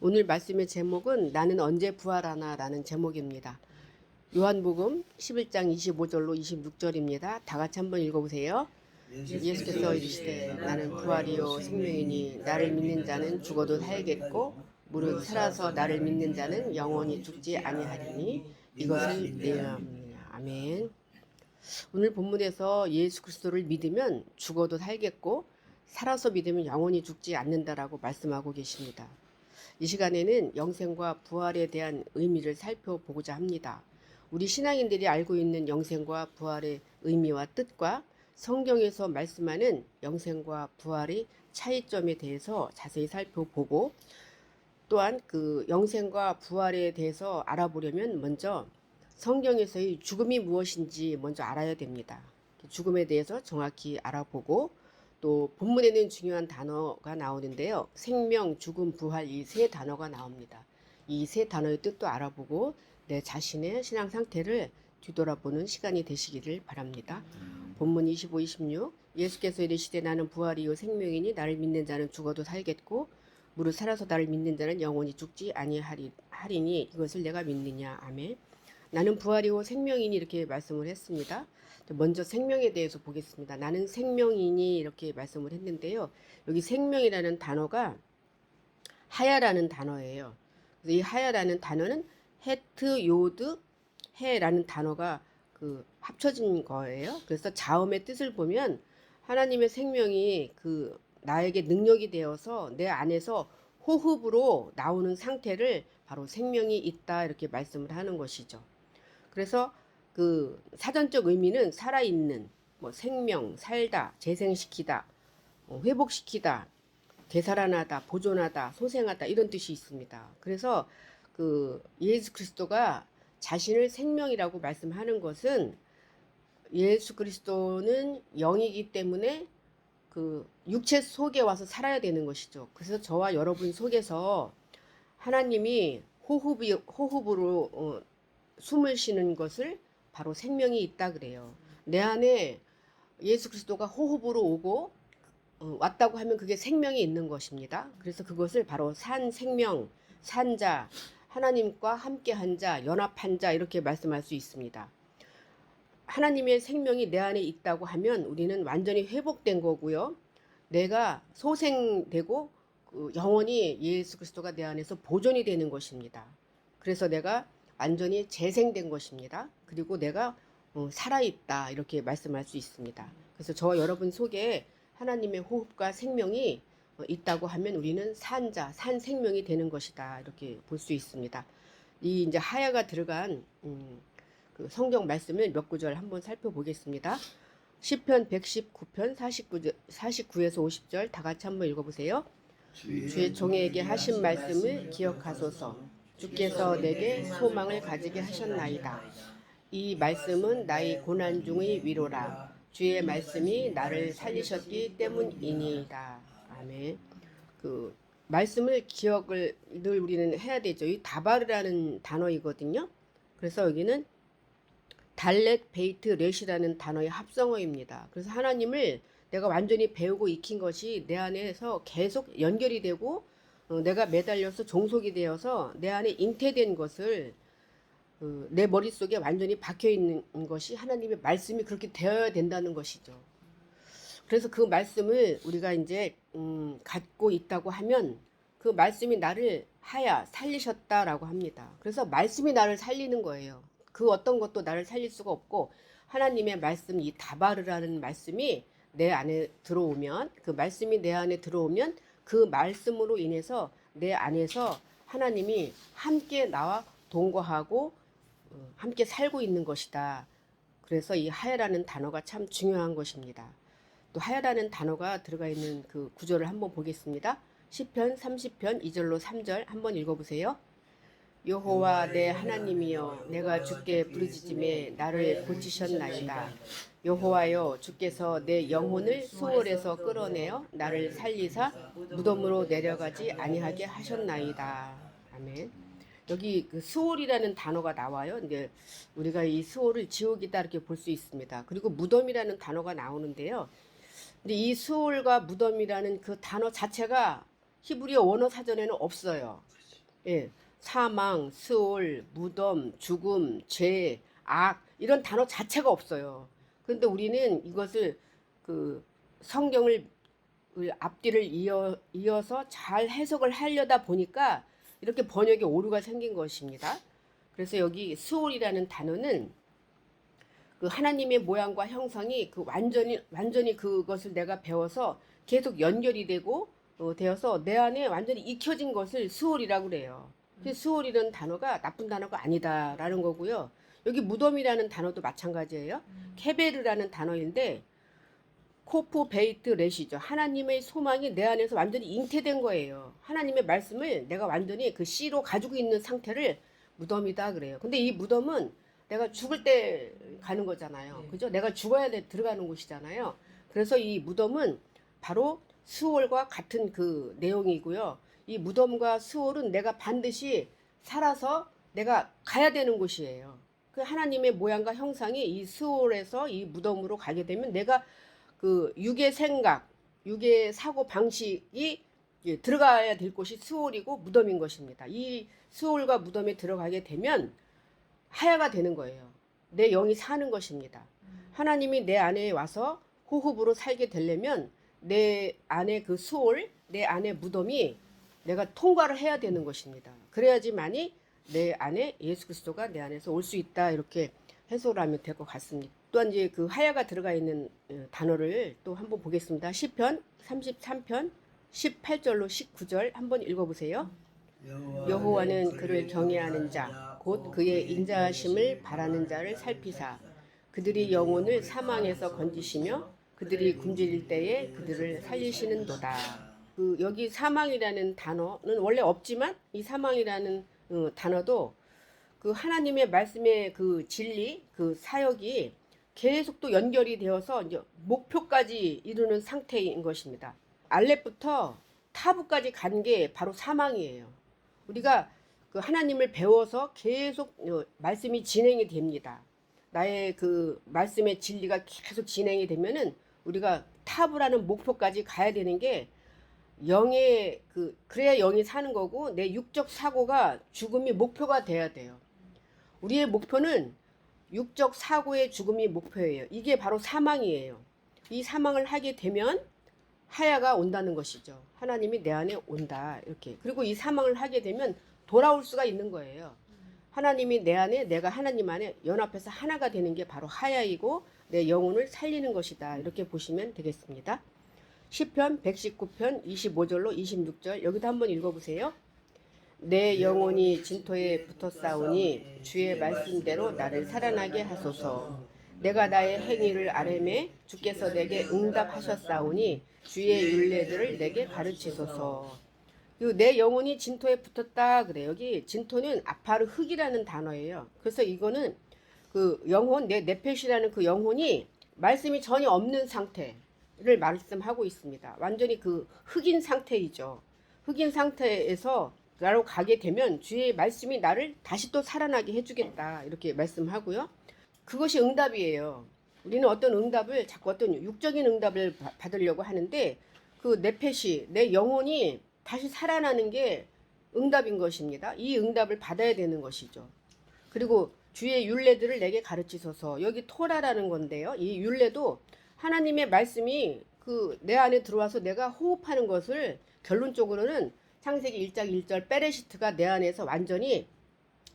오늘 말씀의 제목은 나는 언제 부활하나 라는 제목입니다. 요한복음 11장 25절로 26절입니다. 다 같이 한번 읽어보세요. 예수께서 이르시되 나는 부활이요 생명이니 나를 믿는 자는 죽어도 살겠고 무릇 살아서 나를 믿는 자는 영원히 죽지 아니하리니 이것을 내함이니라. 아멘. 오늘 본문에서 예수 그리스도를 믿으면 죽어도 살겠고 살아서 믿으면 영원히 죽지 않는다라고 말씀하고 계십니다. 이 시간에는 영생과 부활에 대한 의미를 살펴보고자 합니다. 우리 신앙인들이 알고 있는 영생과 부활의 의미와 뜻과 성경에서 말씀하는 영생과 부활의 차이점에 대해서 자세히 살펴보고, 또한 그 영생과 부활에 대해서 알아보려면 먼저 성경에서의 죽음이 무엇인지 먼저 알아야 됩니다. 죽음에 대해서 정확히 알아보고, 또 본문에는 중요한 단어가 나오는데요. 생명, 죽음, 부활 이 세 단어가 나옵니다. 이 세 단어의 뜻도 알아보고 내 자신의 신앙 상태를 뒤돌아보는 시간이 되시기를 바랍니다. 본문 25, 26 예수께서 이르시되 나는 부활이요 생명이니 나를 믿는 자는 죽어도 살겠고 무릇 살아서 나를 믿는 자는 영원히 죽지 아니하리니 이것을 내가 믿느냐. 아멘. 나는 부활이고 생명이니 이렇게 말씀을 했습니다. 먼저 생명에 대해서 보겠습니다. 나는 생명이니 이렇게 말씀을 했는데요. 여기 생명이라는 단어가 하야라는 단어예요. 그래서 이 하야라는 단어는 헤트, 요드, 해라는 단어가 그 합쳐진 거예요. 그래서 자음의 뜻을 보면 하나님의 생명이 그 나에게 능력이 되어서 내 안에서 호흡으로 나오는 상태를 바로 생명이 있다 이렇게 말씀을 하는 것이죠. 그래서 그 사전적 의미는 살아있는, 뭐 생명, 살다, 재생시키다, 회복시키다, 되살아나다, 보존하다, 소생하다 이런 뜻이 있습니다. 그래서 그 예수 그리스도가 자신을 생명이라고 말씀하는 것은 예수 그리스도는 영이기 때문에 그 육체 속에 와서 살아야 되는 것이죠. 그래서 저와 여러분 속에서 하나님이 호흡으로 숨을 쉬는 것을 바로 생명이 있다 그래요. 내 안에 예수 그리스도가 호흡으로 오고 왔다고 하면 그게 생명이 있는 것입니다. 그래서 그것을 바로 산 생명, 산자, 하나님과 함께한 자, 연합한 자 이렇게 말씀할 수 있습니다. 하나님의 생명이 내 안에 있다고 하면 우리는 완전히 회복된 거고요. 내가 소생되고 영원히 예수 그리스도가 내 안에서 보존이 되는 것입니다. 그래서 내가 완전히 재생된 것입니다. 그리고 내가 살아있다 이렇게 말씀할 수 있습니다. 그래서 저와 여러분 속에 하나님의 호흡과 생명이 있다고 하면 우리는 산자, 산 생명이 되는 것이다 이렇게 볼 수 있습니다. 이 이제 하야가 들어간 그 성경 말씀을 몇 구절 한번 살펴보겠습니다. 시편 119편 49에서 50절 다 같이 한번 읽어보세요. 주의 종에게 하신 말씀을 기억하소서. 주께서 내게 소망을 가지게 하셨나이다. 이 말씀은 나의 고난 중의 위로라. 주의 말씀이 나를 살리셨기 때문이니이다. 아멘. 그 말씀을 기억을 늘 우리는 해야 되죠. 이 다바르라는 단어이거든요. 그래서 여기는 달렛, 베이트, 렛이라는 단어의 합성어입니다. 그래서 하나님을 내가 완전히 배우고 익힌 것이 내 안에서 계속 연결이 되고 내가 매달려서 종속이 되어서 내 안에 잉태된 것을 내 머릿속에 완전히 박혀있는 것이 하나님의 말씀이 그렇게 되어야 된다는 것이죠. 그래서 그 말씀을 우리가 이제 갖고 있다고 하면 그 말씀이 나를 하야 살리셨다라고 합니다. 그래서 말씀이 나를 살리는 거예요. 그 어떤 것도 나를 살릴 수가 없고 하나님의 말씀, 이 다바르라는 말씀이 내 안에 들어오면 그 말씀이 내 안에 들어오면 그 말씀으로 인해서 내 안에서 하나님이 함께 나와 동거하고 함께 살고 있는 것이다. 그래서 이 하야라는 단어가 참 중요한 것입니다. 또 하야라는 단어가 들어가 있는 그 구절을 한번 보겠습니다. 시편 30편 2절로 3절 한번 읽어보세요. 여호와 내 하나님이여 내가 주께 부르짖음에 나를 고치셨나이다. 여호와여 주께서 내 영혼을 수월에서 끌어내어 나를 살리사 무덤으로 내려가지 아니하게 하셨나이다. 아멘. 여기 그 수월이라는 단어가 나와요. 근데 우리가 이 수월을 지옥이다 이렇게 볼 수 있습니다. 그리고 무덤이라는 단어가 나오는데요. 근데 이 수월과 무덤이라는 그 단어 자체가 히브리어 원어 사전에는 없어요. 예. 사망, 스올, 무덤, 죽음, 죄, 악 이런 단어 자체가 없어요. 그런데 우리는 이것을 그 성경을 그 앞뒤를 이어서 잘 해석을 하려다 보니까 이렇게 번역에 오류가 생긴 것입니다. 그래서 여기 스올이라는 단어는 그 하나님의 모양과 형상이 그 완전히 그것을 내가 배워서 계속 연결이 되고 되어서 내 안에 완전히 익혀진 것을 스올이라고 그래요. 그래서 스올이라는 단어가 나쁜 단어가 아니다라는 거고요. 여기 무덤이라는 단어도 마찬가지예요. 케베르라는 단어인데 코프 베이트 렛이죠. 하나님의 소망이 내 안에서 완전히 잉태된 거예요. 하나님의 말씀을 내가 완전히 그 씨로 가지고 있는 상태를 무덤이다 그래요. 근데 이 무덤은 내가 죽을 때 가는 거잖아요. 그죠? 내가 죽어야 들어가는 곳이잖아요. 그래서 이 무덤은 바로 스올과 같은 그 내용이고요. 이 무덤과 스올은 내가 반드시 살아서 내가 가야 되는 곳이에요. 그 하나님의 모양과 형상이 이 스올에서 이 무덤으로 가게 되면 내가 그 육의 생각, 육의 사고 방식이 들어가야 될 곳이 스올이고 무덤인 것입니다. 이 스올과 무덤에 들어가게 되면 하야가 되는 거예요. 내 영이 사는 것입니다. 하나님이 내 안에 와서 호흡으로 살게 되려면 내 안에 그 스올, 내 안에 무덤이 내가 통과를 해야 되는 것입니다. 그래야지만이 내 안에 예수 그리스도가 내 안에서 올 수 있다 이렇게 해석을 하면 될 것 같습니다. 또한 이제 그 하야가 들어가 있는 단어를 또 한번 보겠습니다. 시편 33편 18절로 19절 한번 읽어보세요. 여호와는 그를 경외하는 자 곧 그의 인자하심을 바라는 자를 살피사 그들이 영혼을 사망에서 건지시며 그들이 굶주릴 때에 그들을 살리시는도다. 그 여기 사망이라는 단어는 원래 없지만 이 사망이라는 단어도 그 하나님의 말씀의 그 진리, 그 사역이 계속 또 연결이 되어서 이제 목표까지 이루는 상태인 것입니다. 알렙부터 타부까지 간 게 바로 사망이에요. 우리가 그 하나님을 배워서 계속 말씀이 진행이 됩니다. 나의 그 말씀의 진리가 계속 진행이 되면은 우리가 타부라는 목표까지 가야 되는 게 영의 그래야 영이 사는 거고 내 육적 사고가 죽음이 목표가 돼야 돼요. 우리의 목표는 육적 사고의 죽음이 목표예요. 이게 바로 사망이에요. 이 사망을 하게 되면 하야가 온다는 것이죠. 하나님이 내 안에 온다 이렇게. 그리고 이 사망을 하게 되면 돌아올 수가 있는 거예요. 하나님이 내 안에 내가 하나님 안에 연합해서 하나가 되는 게 바로 하야이고 내 영혼을 살리는 것이다. 이렇게 보시면 되겠습니다. 시편 119편 25절로 26절 여기도 한번 읽어보세요. 내 영혼이 진토에 붙었사오니 주의 말씀대로 나를 살아나게 하소서. 내가 나의 행위를 아뢰매 주께서 내게 응답하셨사오니 주의 율례들을 내게 가르치소서. 내 영혼이 진토에 붙었다 그래. 여기 진토는 아파르 흙이라는 단어예요. 그래서 이거는 그 영혼 내 네펫이라는 그 영혼이 말씀이 전혀 없는 상태를 말씀하고 있습니다. 완전히 그 흙인 상태이죠. 흙인 상태에서 나로 가게 되면 주의 말씀이 나를 다시 또 살아나게 해주겠다 이렇게 말씀하고요. 그것이 응답이에요. 우리는 어떤 응답을 자꾸 어떤 육적인 응답을 받으려고 하는데 그 네펫이 내 영혼이 다시 살아나는 게 응답인 것입니다. 이 응답을 받아야 되는 것이죠. 그리고 주의 율례들을 내게 가르치소서. 여기 토라라는 건데요. 이 율례도 하나님의 말씀이 그 내 안에 들어와서 내가 호흡하는 것을 결론적으로는 창세기 1장 1절 베레시트가 내 안에서 완전히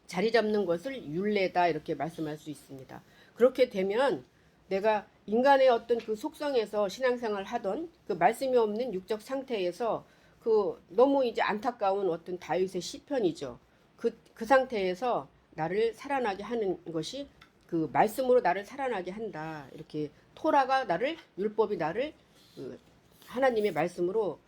자리 잡는 것을 율례다 이렇게 말씀할 수 있습니다. 그렇게 되면 내가 인간의 어떤 그 속성에서 신앙생활을 하던 그 말씀이 없는 육적 상태에서 그 너무 이제 안타까운 어떤 다윗의 시편이죠. 그 상태에서 나를 살아나게 하는 것이 그 말씀으로 나를 살아나게 한다. 이렇게 토라가 나를 율법이 나를 그 하나님의 말씀으로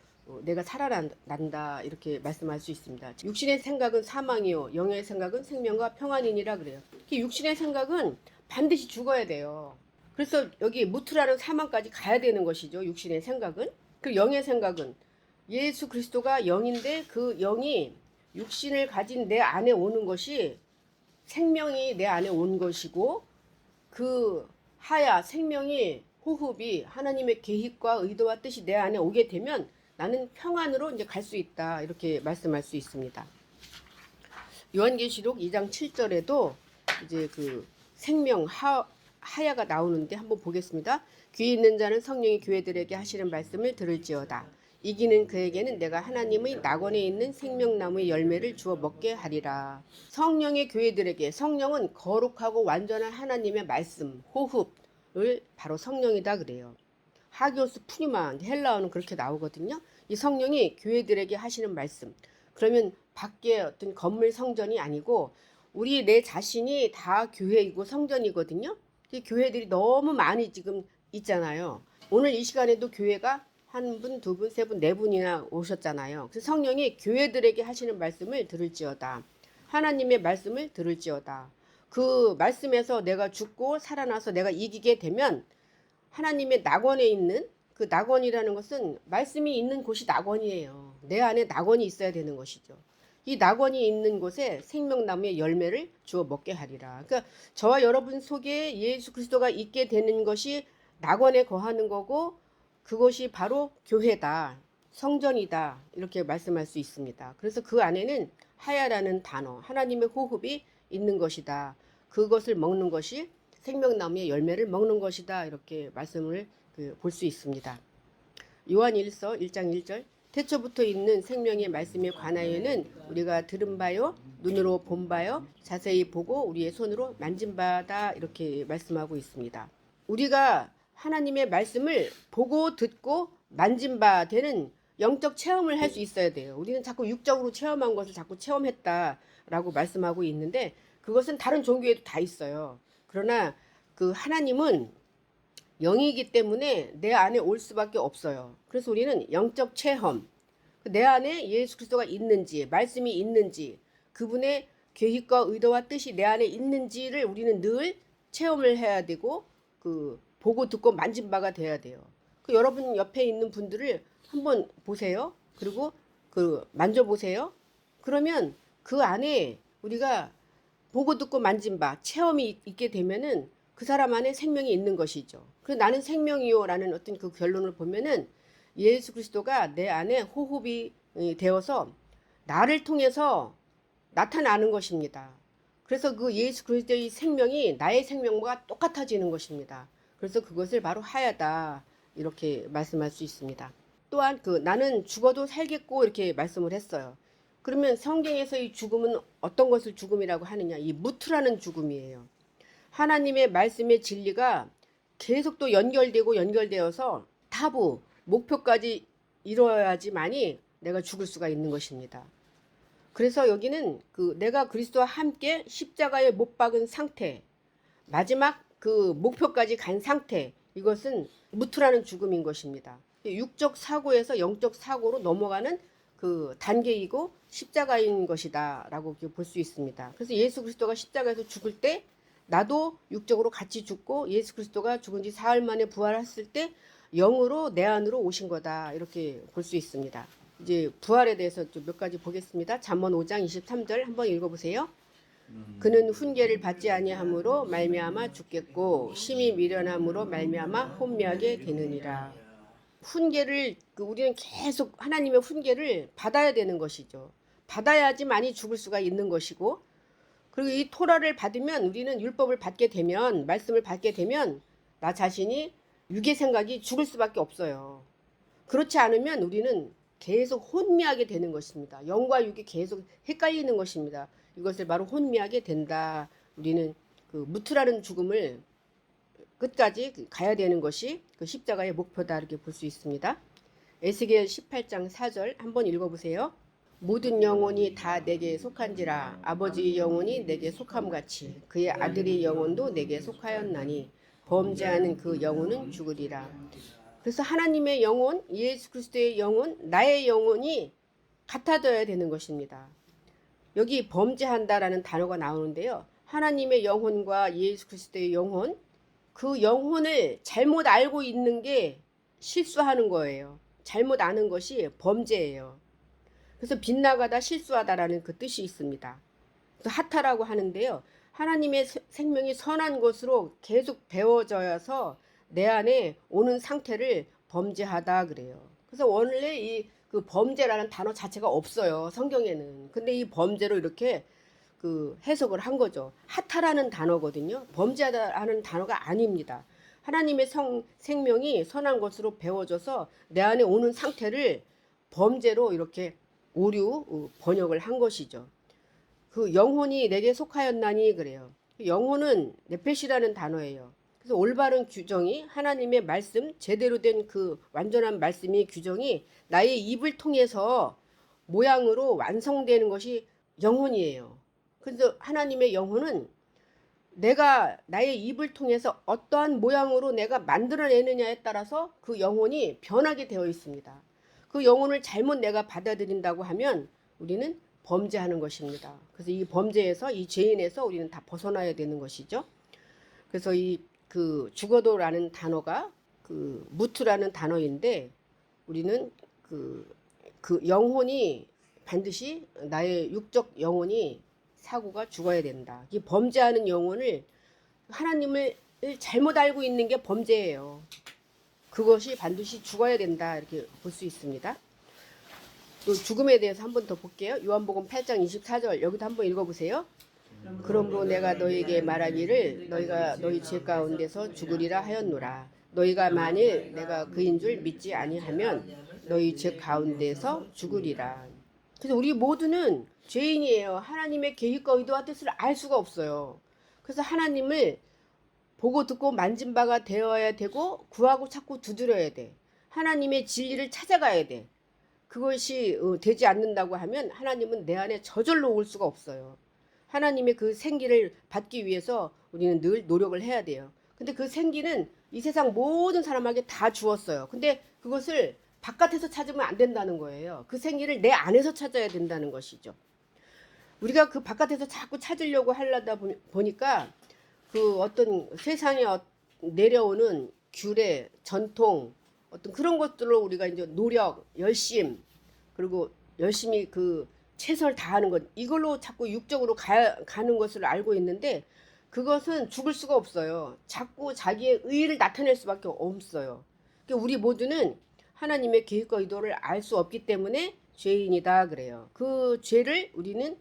내가 살아난다 이렇게 말씀할 수 있습니다. 육신의 생각은 사망이요 영의 생각은 생명과 평안이니라 그래요. 육신의 생각은 반드시 죽어야 돼요. 그래서 여기 무트라는 사망까지 가야 되는 것이죠. 육신의 생각은. 그 영의 생각은 예수 그리스도가 영인데 그 영이 육신을 가진 내 안에 오는 것이 생명이 내 안에 온 것이고 그 하야 생명이 호흡이 하나님의 계획과 의도와 뜻이 내 안에 오게 되면 나는 평안으로 이제 갈 수 있다. 이렇게 말씀할 수 있습니다. 요한계시록 2장 7절에도 이제 그 생명 하야가 나오는데 한번 보겠습니다. 귀 있는 자는 성령이 교회들에게 하시는 말씀을 들을지어다. 이기는 그에게는 내가 하나님의 낙원에 있는 생명나무의 열매를 주어 먹게 하리라. 성령의 교회들에게, 성령은 거룩하고 완전한 하나님의 말씀, 호흡을 바로 성령이다 그래요. 하기오스 푸니마, 헬라어는 그렇게 나오거든요. 이 성령이 교회들에게 하시는 말씀. 그러면 밖에 어떤 건물 성전이 아니고 우리 내 자신이 다 교회이고 성전이거든요. 교회들이 너무 많이 지금 있잖아요. 오늘 이 시간에도 교회가 한 분, 두 분, 세 분, 네 분이나 오셨잖아요. 그래서 성령이 교회들에게 하시는 말씀을 들을지어다. 하나님의 말씀을 들을지어다. 그 말씀에서 내가 죽고 살아나서 내가 이기게 되면 하나님의 낙원에 있는, 그 낙원이라는 것은 말씀이 있는 곳이 낙원이에요. 내 안에 낙원이 있어야 되는 것이죠. 이 낙원이 있는 곳에 생명나무의 열매를 주어 먹게 하리라. 그러니까 저와 여러분 속에 예수 그리스도가 있게 되는 것이 낙원에 거하는 거고, 그것이 바로 교회다, 성전이다, 이렇게 말씀할 수 있습니다. 그래서 그 안에는 하야라는 단어, 하나님의 호흡이 있는 것이다. 그것을 먹는 것이 생명나무의 열매를 먹는 것이다. 이렇게 말씀을 볼 수 있습니다. 요한일서 1장 1절, 태초부터 있는 생명의 말씀에 관하여는 우리가 들은 바요, 눈으로 본 바요, 자세히 보고 우리의 손으로 만진 바다. 이렇게 말씀하고 있습니다. 우리가 하나님의 말씀을 보고 듣고 만진 바 되는 영적 체험을 할 수 있어야 돼요. 우리는 자꾸 육적으로 체험한 것을 자꾸 체험했다라고 말씀하고 있는데, 그것은 다른 종교에도 다 있어요. 그러나 그 하나님은 영이기 때문에 내 안에 올 수밖에 없어요. 그래서 우리는 영적 체험, 내 안에 예수 그리스도가 있는지, 말씀이 있는지, 그분의 계획과 의도와 뜻이 내 안에 있는지를 우리는 늘 체험을 해야 되고, 보고 듣고 만진 바가 돼야 돼요. 여러분 옆에 있는 분들을 한번 보세요. 그리고 만져보세요. 그러면 그 안에 우리가 보고 듣고 만진 바, 체험이 있게 되면은 그 사람 안에 생명이 있는 것이죠. 그래서 나는 생명이요 라는 어떤 그 결론을 보면은 예수 그리스도가 내 안에 호흡이 되어서 나를 통해서 나타나는 것입니다. 그래서 그 예수 그리스도의 생명이 나의 생명과 똑같아지는 것입니다. 그래서 그것을 바로 하야다, 이렇게 말씀할 수 있습니다. 또한 나는 죽어도 살겠고 이렇게 말씀을 했어요. 그러면 성경에서 이 죽음은 어떤 것을 죽음이라고 하느냐? 이 무트라는 죽음이에요. 하나님의 말씀의 진리가 계속 또 연결되어서 타부, 목표까지 이루어야지만이 내가 죽을 수가 있는 것입니다. 그래서 여기는 내가 그리스도와 함께 십자가에 못 박은 상태, 마지막 그 목표까지 간 상태, 이것은 무트라는 죽음인 것입니다. 육적 사고에서 영적 사고로 넘어가는 그 단계이고 십자가인 것이다 라고 볼 수 있습니다. 그래서 예수 그리스도가 십자가에서 죽을 때 나도 육적으로 같이 죽고, 예수 그리스도가 죽은 지 사흘 만에 부활했을 때 영으로 내 안으로 오신 거다, 이렇게 볼 수 있습니다. 이제 부활에 대해서 좀 몇 가지 보겠습니다. 잠언 5장 23절 한번 읽어보세요. 그는 훈계를 받지 아니함으로 말미암아 죽겠고 심히 미련함으로 말미암아 혼미하게 되느니라. 훈계를 우리는 계속 하나님의 훈계를 받아야 되는 것이죠. 받아야지만이 죽을 수가 있는 것이고, 그리고 이 토라를 받으면, 우리는 율법을 받게 되면, 말씀을 받게 되면 나 자신이 육의 생각이 죽을 수밖에 없어요. 그렇지 않으면 우리는 계속 혼미하게 되는 것입니다. 영과 육이 계속 헷갈리는 것입니다. 이것을 바로 혼미하게 된다. 우리는 무트라는 죽음을 끝까지 가야 되는 것이 그 십자가의 목표다, 이렇게 볼 수 있습니다. 에스겔 18장 4절 한번 읽어보세요. 모든 영혼이 다 내게 속한지라 아버지의 영혼이 내게 속함같이 그의 아들의 영혼도 내게 속하였나니 범죄하는 그 영혼은 죽으리라. 그래서 하나님의 영혼, 예수 그리스도의 영혼, 나의 영혼이 같아져야 되는 것입니다. 여기 범죄한다라는 단어가 나오는데요. 하나님의 영혼과 예수 그리스도의 영혼, 그 영혼을 잘못 알고 있는 게 실수하는 거예요. 잘못 아는 것이 범죄예요. 그래서 빗나가다 실수하다라는 그 뜻이 있습니다. 그래서 하타라고 하는데요. 하나님의 생명이 선한 것으로 계속 배워져서 내 안에 오는 상태를 범죄하다 그래요. 그래서 원래 이 그 범죄라는 단어 자체가 없어요. 성경에는. 근데 이 범죄로 이렇게 그 해석을 한 거죠. 하타라는 단어거든요. 범죄하다는 단어가 아닙니다. 하나님의 생명이 선한 것으로 배워져서 내 안에 오는 상태를 범죄로 이렇게 오류 번역을 한 것이죠. 그 영혼이 내게 속하였나니 그래요. 영혼은 네펫이라는 단어예요. 그래서 올바른 규정이 하나님의 말씀, 제대로 된 그 완전한 말씀이 규정이 나의 입을 통해서 모양으로 완성되는 것이 영혼이에요. 그래서 하나님의 영혼은 내가 나의 입을 통해서 어떠한 모양으로 내가 만들어내느냐에 따라서 그 영혼이 변하게 되어 있습니다. 그 영혼을 잘못 내가 받아들인다고 하면 우리는 범죄하는 것입니다. 그래서 이 범죄에서, 이 죄인에서 우리는 다 벗어나야 되는 것이죠. 그래서 이 그 죽어도라는 단어가 그 무트라는 단어인데 우리는 그 영혼이 반드시 나의 육적 영혼이 사고가 죽어야 된다. 이 범죄하는 영혼을 하나님을 잘못 알고 있는 게 범죄예요. 그것이 반드시 죽어야 된다 이렇게 볼 수 있습니다. 또 죽음에 대해서 한 번 더 볼게요. 요한복음 8장 24절 여기도 한번 읽어보세요. 그러므로 내가 너희에게 말하기를 너희가 너희 죄 가운데서 죽으리라 하였노라. 너희가 만일 내가 그인 줄 믿지 아니하면 너희 죄 가운데서 죽으리라. 그래서 우리 모두는 죄인이에요. 하나님의 계획과 의도와 뜻을 알 수가 없어요. 그래서 하나님을 보고 듣고 만진 바가 되어야 되고 구하고 찾고 두드려야 돼. 하나님의 진리를 찾아가야 돼. 그것이 되지 않는다고 하면 하나님은 내 안에 저절로 올 수가 없어요. 하나님의 그 생기를 받기 위해서 우리는 늘 노력을 해야 돼요. 근데 그 생기는 이 세상 모든 사람에게 다 주었어요. 근데 그것을 바깥에서 찾으면 안 된다는 거예요. 그 생기를 내 안에서 찾아야 된다는 것이죠. 우리가 그 바깥에서 자꾸 찾으려고 하려다 보니까 그 어떤 세상에 내려오는 규례, 전통, 어떤 그런 것들로 우리가 이제 노력, 열심, 그리고 열심히 그 최선을 다하는 것, 이걸로 자꾸 육적으로 가는 것을 알고 있는데 그것은 죽을 수가 없어요. 자꾸 자기의 의의를 나타낼 수밖에 없어요. 그러니까 우리 모두는 하나님의 계획과 의도를 알 수 없기 때문에 죄인이다 그래요. 그 죄를 우리는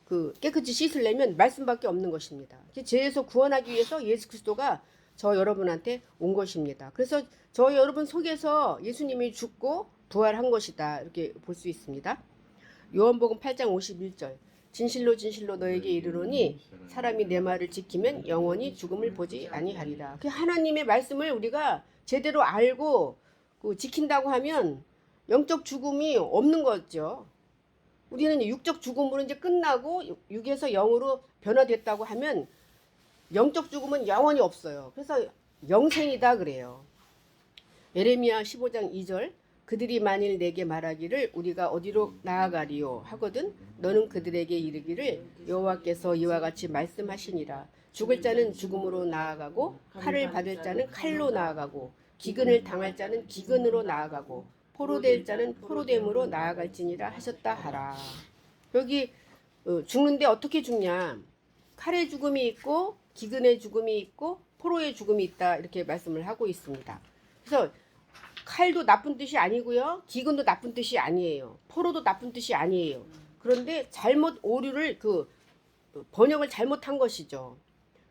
그 깨끗이 씻으려면 말씀밖에 없는 것입니다. 죄에서 구원하기 위해서 예수 그리스도가 저 여러분한테 온 것입니다. 그래서 저 여러분 속에서 예수님이 죽고 부활한 것이다 이렇게 볼 수 있습니다. 요한복음 8장 51절 진실로 진실로 너에게 이르노니 사람이 내 말을 지키면 영원히 죽음을 보지 아니하리라. 하나님의 말씀을 우리가 제대로 알고 지킨다고 하면 영적 죽음이 없는 거죠. 우리는 육적 죽음으로 이제 끝나고 육에서 영으로 변화됐다고 하면 영적 죽음은 영원히 없어요. 그래서 영생이다 그래요. 예레미야 15장 2절 그들이 만일 내게 말하기를 우리가 어디로 나아가리요 하거든 너는 그들에게 이르기를 여호와께서 이와 같이 말씀하시니라. 죽을 자는 죽음으로 나아가고 칼을 받을 자는 칼로 나아가고 기근을 당할 자는 기근으로 나아가고 포로될 자는 포로됨으로 나아갈지니라 하셨다 하라. 여기 죽는데 어떻게 죽냐? 칼의 죽음이 있고 기근의 죽음이 있고 포로의 죽음이 있다 이렇게 말씀을 하고 있습니다. 그래서 칼도 나쁜 뜻이 아니고요. 기근도 나쁜 뜻이 아니에요. 포로도 나쁜 뜻이 아니에요. 그런데 잘못 오류를 번역을 잘못한 것이죠.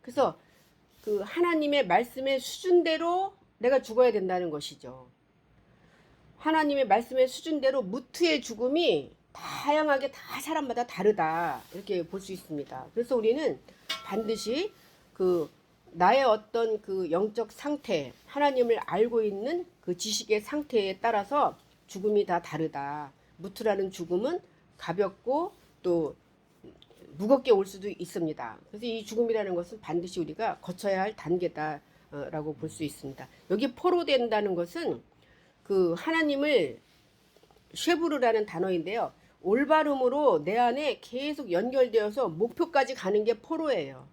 그래서 그 하나님의 말씀의 수준대로 내가 죽어야 된다는 것이죠. 하나님의 말씀의 수준대로 무트의 죽음이 다양하게 다 사람마다 다르다 이렇게 볼 수 있습니다. 그래서 우리는 반드시 나의 어떤 그 영적 상태, 하나님을 알고 있는 그 지식의 상태에 따라서 죽음이 다 다르다. 무트라는 죽음은 가볍고 또 무겁게 올 수도 있습니다. 그래서 이 죽음이라는 것은 반드시 우리가 거쳐야 할 단계다라고 볼 수 있습니다. 여기 포로된다는 것은 그 하나님을 쉐브르라는 단어인데요. 올바름으로 내 안에 계속 연결되어서 목표까지 가는 게 포로예요.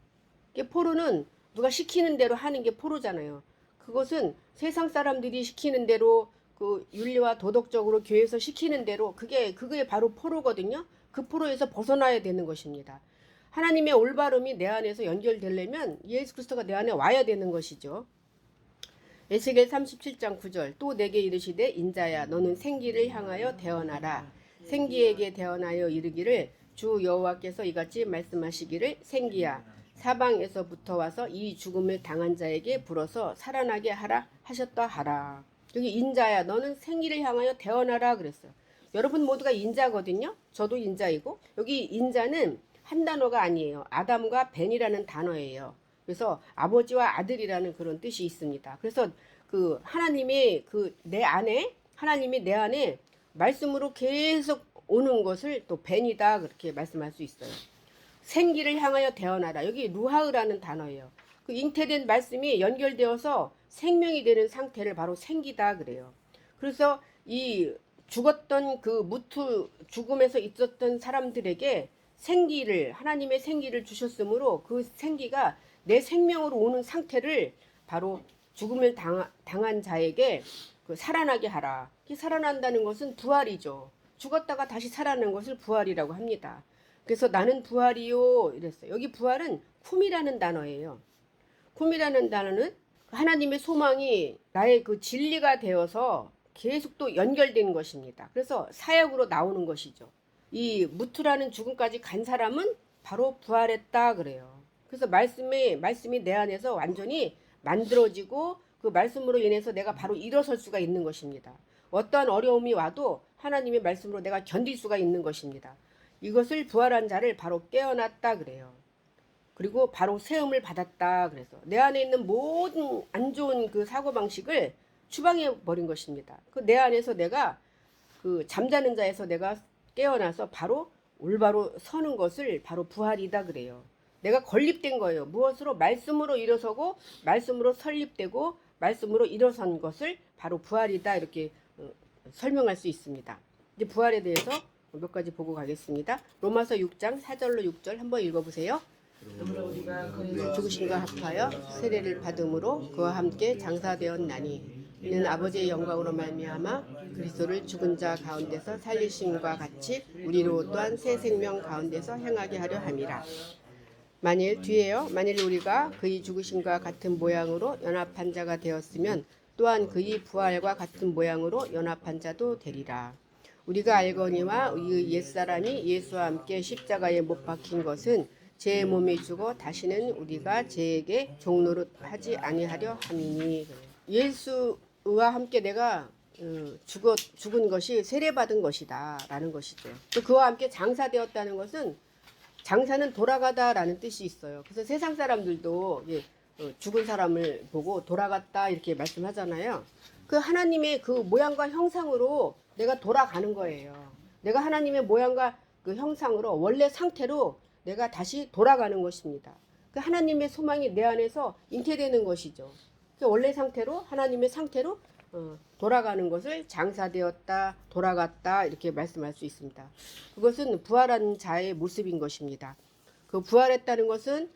포로는 누가 시키는 대로 하는 게 포로잖아요. 그것은 세상 사람들이 시키는 대로 그 윤리와 도덕적으로 교회에서 시키는 대로 그게 바로 포로거든요. 그 포로에서 벗어나야 되는 것입니다. 하나님의 올바름이 내 안에서 연결되려면 예수 그리스도가 내 안에 와야 되는 것이죠. 에스겔 37장 9절 또 내게 이르시되 인자야 너는 생기를 향하여 대언하라. 생기에게 대언하여 이르기를 주 여호와께서 이같이 말씀하시기를 생기야 사방에서부터 와서 이 죽음을 당한 자에게 불어서 살아나게 하라 하셨다 하라. 여기 인자야 너는 생기를 향하여 대언하라 그랬어요. 여러분 모두가 인자거든요. 저도 인자이고 여기 인자는 한 단어가 아니에요. 아담과 벤이라는 단어예요. 그래서 아버지와 아들이라는 그런 뜻이 있습니다. 그래서 그 하나님이 하나님이 내 안에 말씀으로 계속 오는 것을 또 벤이다 그렇게 말씀할 수 있어요. 생기를 향하여 대언하라. 여기 루하으라는 단어예요. 그 잉태된 말씀이 연결되어서 생명이 되는 상태를 바로 생기다 그래요. 그래서 이 죽었던 그 죽음에서 있었던 사람들에게 하나님의 생기를 주셨으므로 그 생기가 내 생명으로 오는 상태를 바로 죽음을 당한 자에게 살아나게 하라. 살아난다는 것은 부활이죠. 죽었다가 다시 살아나는 것을 부활이라고 합니다. 그래서 나는 부활이요 이랬어요. 여기 부활은 쿰이라는 단어예요. 쿰이라는 단어는 하나님의 소망이 나의 그 진리가 되어서 계속 또 연결된 것입니다. 그래서 사역으로 나오는 것이죠. 이 무트라는 죽음까지 간 사람은 바로 부활했다 그래요. 그래서 말씀이 내 안에서 완전히 만들어지고 그 말씀으로 인해서 내가 바로 일어설 수가 있는 것입니다. 어떠한 어려움이 와도 하나님의 말씀으로 내가 견딜 수가 있는 것입니다. 이것을 부활한 자를 바로 깨어났다 그래요. 그리고 바로 세움을 받았다 그래서 내 안에 있는 모든 안 좋은 그 사고방식을 추방해 버린 것입니다. 그 내 안에서 내가 그 잠자는 자에서 내가 깨어나서 바로 올바로 서는 것을 바로 부활이다 그래요. 내가 건립된 거예요. 무엇으로? 말씀으로 일어서고 말씀으로 설립되고 말씀으로 일어선 것을 바로 부활이다 이렇게 설명할 수 있습니다. 이제 부활에 대해서 몇 가지 보고 가겠습니다. 로마서 6장 4절로 6절 한번 읽어보세요. 죽으심과 합하여 세례를 받음으로 그와 함께 장사되었나니 이는 아버지의 영광으로 말미암아 그리스도를 죽은 자 가운데서 살리심과 같이 우리로 또한 새 생명 가운데서 행하게 하려 함이라. 만일 우리가 그의 죽으심과 같은 모양으로 연합한 자가 되었으면 또한 그의 부활과 같은 모양으로 연합한 자도 되리라. 우리가 알거니와 우리의 옛사람이 예수와 함께 십자가에 못 박힌 것은 제 몸이 죽어 다시는 우리가 제에게 종노릇하지 아니하려 함이니. 예수와 함께 내가 죽은 것이 세례받은 것이다 라는 것이죠. 또 그와 함께 장사되었다는 것은 장사는 돌아가다라는 뜻이 있어요. 그래서 세상 사람들도 죽은 사람을 보고 돌아갔다 이렇게 말씀하잖아요. 그 하나님의 그 모양과 형상으로 내가 돌아가는 거예요. 내가 하나님의 모양과 그 형상으로 원래 상태로 내가 다시 돌아가는 것입니다. 그 하나님의 소망이 내 안에서 잉태되는 것이죠. 그 원래 상태로 하나님의 상태로 돌아가는 것을 장사되었다, 돌아갔다 이렇게 말씀할 수 있습니다. 그것은 부활한 자의 모습인 것입니다. 그 부활했다는 것은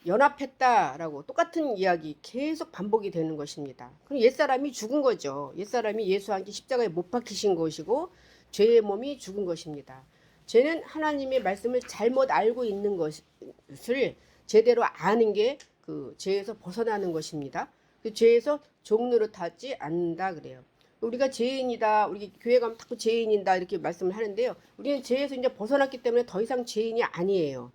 연합했다라고 똑같은 이야기 계속 반복이 되는 것입니다. 그럼 옛사람이 죽은 거죠. 옛사람이 예수와 함께 십자가에 못 박히신 것이고 죄의 몸이 죽은 것입니다. 죄는 하나님의 말씀을 잘못 알고 있는 것을 제대로 아는 게 그 죄에서 벗어나는 것입니다. 그 죄에서 종노릇하지 않는다 그래요. 우리가 죄인이다, 우리 교회 가면 자꾸 죄인이다 이렇게 말씀을 하는데요. 우리는 죄에서 이제 벗어났기 때문에 더 이상 죄인이 아니에요.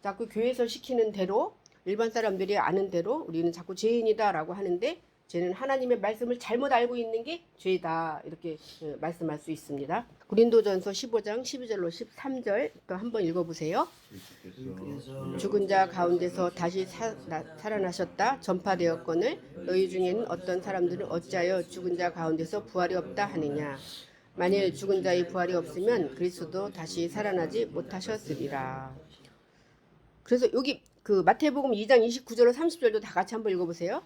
자꾸 교회에서 시키는 대로 일반 사람들이 아는 대로 우리는 자꾸 죄인이다라고 하는데 죄는 하나님의 말씀을 잘못 알고 있는 게 죄다 이렇게 말씀할 수 있습니다. 고린도전서 15장 12절로 13절 또 한번 읽어보세요. 죽은 자 가운데서 다시 살아나셨다 전파되었거늘 너희 중에는 어떤 사람들은 어찌하여 죽은 자 가운데서 부활이 없다 하느냐. 만일 죽은 자의 부활이 없으면 그리스도도 다시 살아나지 못하셨으리라. 그래서 여기 그 마태복음 2장 29절로 30절도 다 같이 한번 읽어보세요.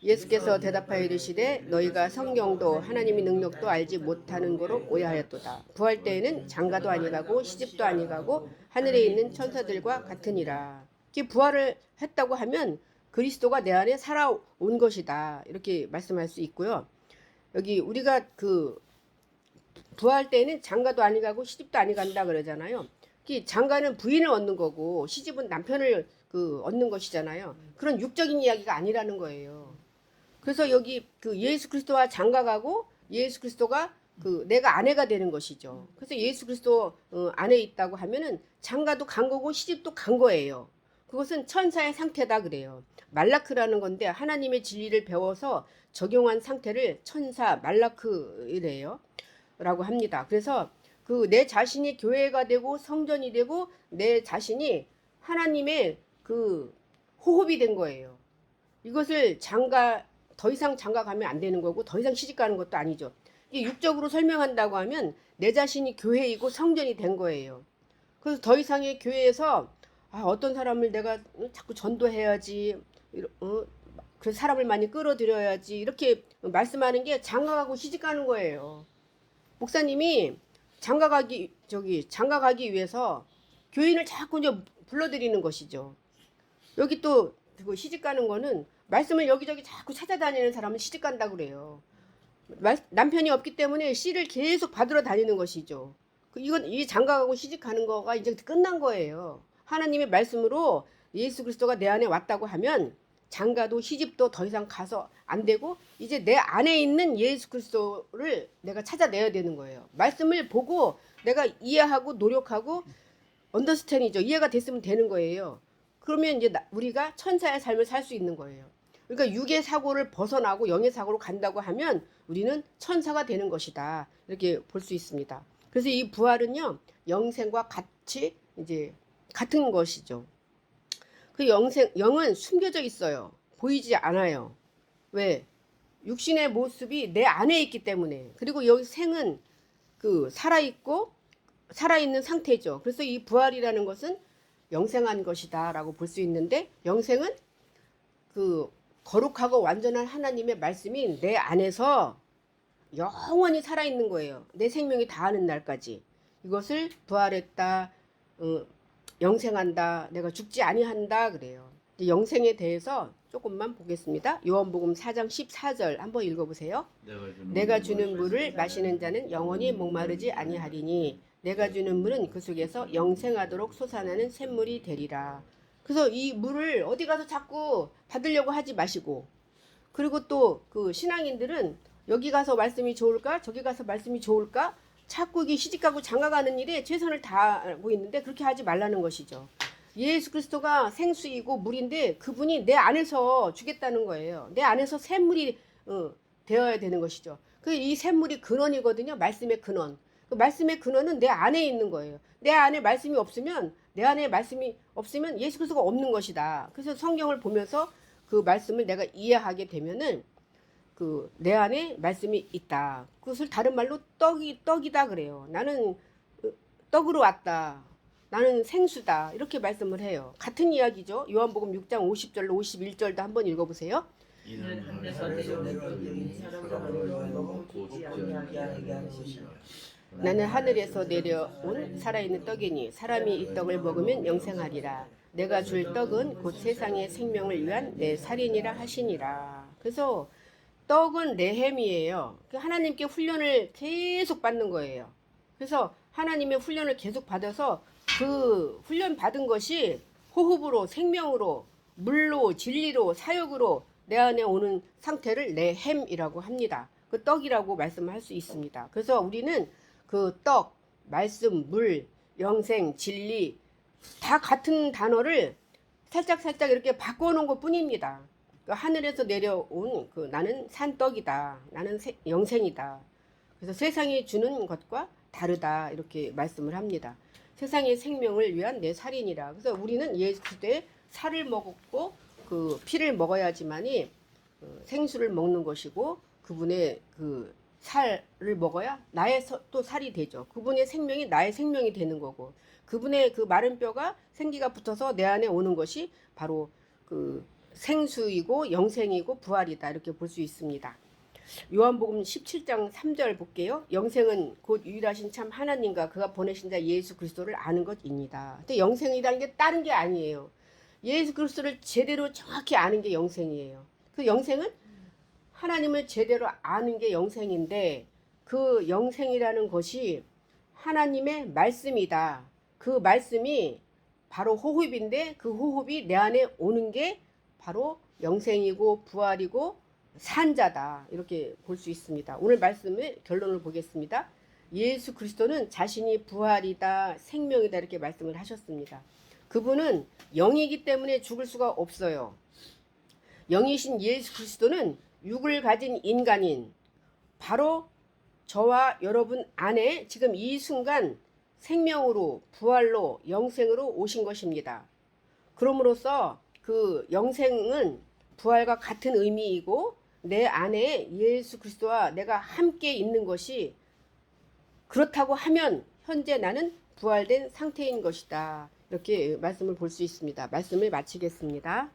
예수께서 대답하여 이르시되 너희가 성경도 하나님의 능력도 알지 못하는 거로 오해하였도다. 부활 때에는 장가도 아니가고 시집도 아니가고 하늘에 있는 천사들과 같으니라. 이렇게 부활을 했다고 하면 그리스도가 내 안에 살아온 것이다 이렇게 말씀할 수 있고요. 여기 우리가 그 부활 때에는 장가도 아니가고 시집도 아니간다 그러잖아요. 장가는 부인을 얻는 거고 시집은 남편을 얻는 것이잖아요. 그런 육적인 이야기가 아니라는 거예요. 그래서 여기 그 예수 그리스도와 장가가고 예수 그리스도가 그 내가 아내가 되는 것이죠. 그래서 예수 그리스도 안에 있다고 하면은 장가도 간 거고 시집도 간 거예요. 그것은 천사의 상태다 그래요. 말라크라는 건데 하나님의 진리를 배워서 적용한 상태를 천사 말라크이래요. 라고 합니다. 그래서 그 내 자신이 교회가 되고 성전이 되고 내 자신이 하나님의 그 호흡이 된 거예요. 이것을 더 이상 장가 가면 안 되는 거고 더 이상 시집 가는 것도 아니죠. 이게 육적으로 설명한다고 하면 내 자신이 교회이고 성전이 된 거예요. 그래서 더 이상의 교회에서 어떤 사람을 내가 자꾸 전도해야지, 그 사람을 많이 끌어들여야지 이렇게 말씀하는 게 장가가고 시집 가는 거예요. 목사님이 장가가기 위해서 교인을 자꾸 이제 불러들이는 것이죠. 여기 또 시집 가는 거는 말씀을 여기저기 자꾸 찾아다니는 사람은 시집 간다고 그래요. 남편이 없기 때문에 씨를 계속 받으러 다니는 것이죠. 이 장가가고 시집 가는 거가 이제 끝난 거예요. 하나님의 말씀으로 예수 그리스도가 내 안에 왔다고 하면 장가도 시집도 더 이상 가서 안 되고 이제 내 안에 있는 예수 그리스도를 내가 찾아내야 되는 거예요. 말씀을 보고 내가 이해하고 노력하고 언더스탠이죠. 이해가 됐으면 되는 거예요. 그러면 이제 우리가 천사의 삶을 살 수 있는 거예요. 그러니까 육의 사고를 벗어나고 영의 사고로 간다고 하면 우리는 천사가 되는 것이다. 이렇게 볼 수 있습니다. 그래서 이 부활은요, 영생과 같이 이제 같은 것이죠. 그 영은 숨겨져 있어요. 보이지 않아요. 왜? 육신의 모습이 내 안에 있기 때문에. 그리고 여기 생은 그 살아있는 상태죠. 그래서 이 부활이라는 것은 영생한 것이다라고 볼 수 있는데, 영생은 그 거룩하고 완전한 하나님의 말씀이 내 안에서 영원히 살아있는 거예요. 내 생명이 다하는 날까지. 이것을 부활했다, 영생한다, 내가 죽지 아니한다 그래요. 영생에 대해서 조금만 보겠습니다. 요한복음 4장 14절 한번 읽어보세요. 내가 주는 물을 마시는 자는 영원히 목마르지 아니하리니 내가 주는 물은 그 속에서 영생하도록 솟아나는 샘물이 되리라. 그래서 이 물을 어디 가서 자꾸 받으려고 하지 마시고, 그리고 또 그 신앙인들은 여기 가서 말씀이 좋을까 저기 가서 말씀이 좋을까 자꾸 이게 시집가고 장가가는 일에 최선을 다하고 있는데 그렇게 하지 말라는 것이죠. 예수 그리스도가 생수이고 물인데 그분이 내 안에서 주겠다는 거예요. 내 안에서 샘물이 되어야 되는 것이죠. 이 샘물이 근원이거든요. 말씀의 근원. 그 말씀의 근원은 내 안에 있는 거예요. 내 안에 말씀이 없으면 예수 그리스도가 없는 것이다. 그래서 성경을 보면서 그 말씀을 내가 이해하게 되면은 그 내 안에 말씀이 있다. 그것을 다른 말로 떡이다 그래요. 나는 떡으로 왔다. 나는 생수다. 이렇게 말씀을 해요. 같은 이야기죠. 요한복음 6장 50절로 51절도 한번 읽어보세요. 이는 하늘에서 내려온 떡이니 사람으로 먹고 죽지 아니하게 하는 것이라. 나는 하늘에서 내려온 살아있는 떡이니 사람이 이 떡을 먹으면 영생하리라. 내가 줄 떡은 곧 세상의 생명을 위한 내 살이니라 하시니라. 그래서 떡은 레헴이에요. 하나님께 훈련을 계속 받는 거예요. 그래서 하나님의 훈련을 계속 받아서 그 훈련 받은 것이 호흡으로, 생명으로, 물로, 진리로, 사역으로 내 안에 오는 상태를 레헴이라고 합니다. 그 떡이라고 말씀할 수 있습니다. 그래서 우리는 그 떡, 말씀, 물, 영생, 진리 다 같은 단어를 살짝 이렇게 바꿔놓은 것 뿐입니다. 하늘에서 내려온 나는 산떡이다. 나는 영생이다. 그래서 세상이 주는 것과 다르다. 이렇게 말씀을 합니다. 세상의 생명을 위한 내 살이니라. 그래서 우리는 예수 그리스도의 살을 먹었고 그 피를 먹어야지만이 생수를 먹는 것이고 그분의 그 살을 먹어야 나의 또 살이 되죠. 그분의 생명이 나의 생명이 되는 거고 그분의 그 마른 뼈가 생기가 붙어서 내 안에 오는 것이 바로 그 생수이고 영생이고 부활이다. 이렇게 볼 수 있습니다. 요한복음 17장 3절 볼게요. 영생은 곧 유일하신 참 하나님과 그가 보내신 자 예수 그리스도를 아는 것입니다. 근데 영생이라는 게 다른 게 아니에요. 예수 그리스도를 제대로 정확히 아는 게 영생이에요. 그 영생은 하나님을 제대로 아는 게 영생인데 그 영생이라는 것이 하나님의 말씀이다. 그 말씀이 바로 호흡인데 그 호흡이 내 안에 오는 게 바로 영생이고 부활이고 산자다 이렇게 볼 수 있습니다. 오늘 말씀의 결론을 보겠습니다. 예수 그리스도는 자신이 부활이다 생명이다 이렇게 말씀을 하셨습니다. 그분은 영이기 때문에 죽을 수가 없어요. 영이신 예수 그리스도는 육을 가진 인간인 바로 저와 여러분 안에 지금 이 순간 생명으로 부활로 영생으로 오신 것입니다. 그럼으로써 그 영생은 부활과 같은 의미이고 내 안에 예수 그리스도와 내가 함께 있는 것이 그렇다고 하면 현재 나는 부활된 상태인 것이다. 이렇게 말씀을 볼 수 있습니다. 말씀을 마치겠습니다.